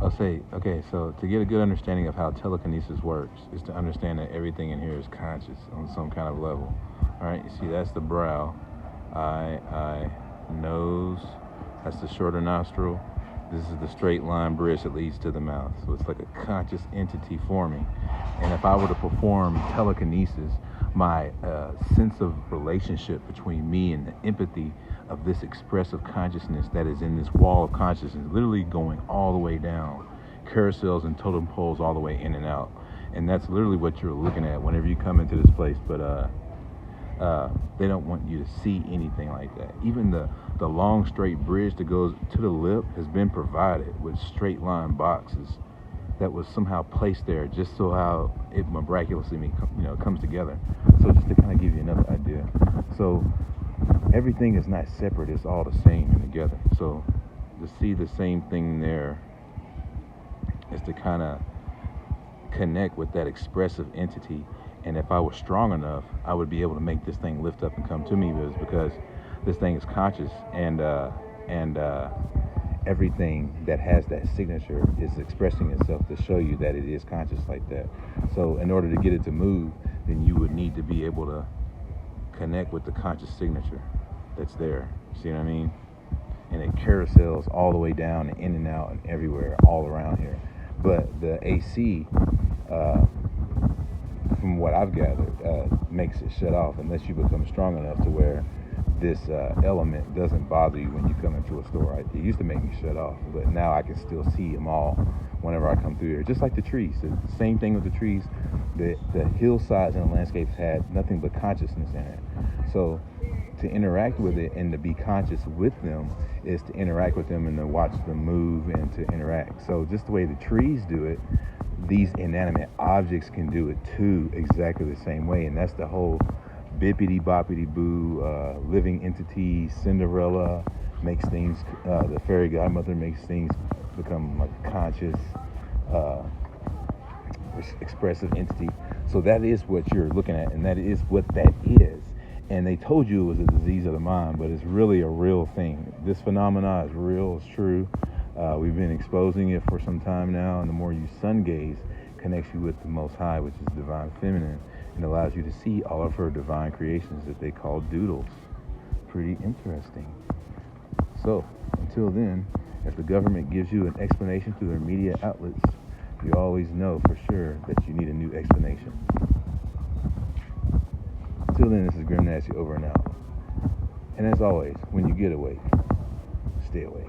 I'll say, okay, so to get a good understanding of how telekinesis works is to understand that everything in here is conscious on some kind of level. All right, you see, that's the brow, eye, nose, that's the shorter nostril. This is the straight line bridge that leads to the mouth. So it's like a conscious entity forming. And if I were to perform telekinesis, my sense of relationship between me and the empathy of this expressive consciousness that is in this wall of consciousness, literally going all the way down, carousels and totem poles all the way in and out. And that's literally what you're looking at whenever you come into this place. But they don't want you to see anything like that. Even the long straight bridge that goes to the lip has been provided with straight line boxes that was somehow placed there just so how it miraculously comes together. So just to kind of give you another idea. So everything is not separate, it's all the same and together. So to see the same thing there is to kind of connect with that expressive entity. And if I was strong enough, I would be able to make this thing lift up and come to me, because this thing is conscious, and everything that has that signature is expressing itself to show you that it is conscious like that. So in order to get it to move, then you would need to be able to connect with the conscious signature that's there. See what I mean? And it carousels all the way down and in and out and everywhere, all around here. But the AC, from what I've gathered, makes it shut off unless you become strong enough to where this element doesn't bother you when you come into a store. It used to make me shut off, but now I can still see them all whenever I come through here. Just like the trees. The same thing with the trees. The hillsides and the landscapes had nothing but consciousness in it. So to interact with it and to be conscious with them is to interact with them and to watch them move and to interact. So just the way the trees do it, these inanimate objects can do it too, exactly the same way. And that's the whole bippity boppity boo, living entity, Cinderella makes things, the fairy godmother makes things become like conscious, expressive entity. So that is what you're looking at, and that is what that is. And they told you it was a disease of the mind, but it's really a real thing. This phenomena is real, it's true. We've been exposing it for some time now, and the more you sun gaze, connects you with the Most High, which is divine feminine, and allows you to see all of her divine creations that they call Doodles. Pretty interesting. So, until then, if the government gives you an explanation through their media outlets, you always know for sure that you need a new explanation. Until then, this is Grim Nasty over and out. And as always, when you get awake, stay awake.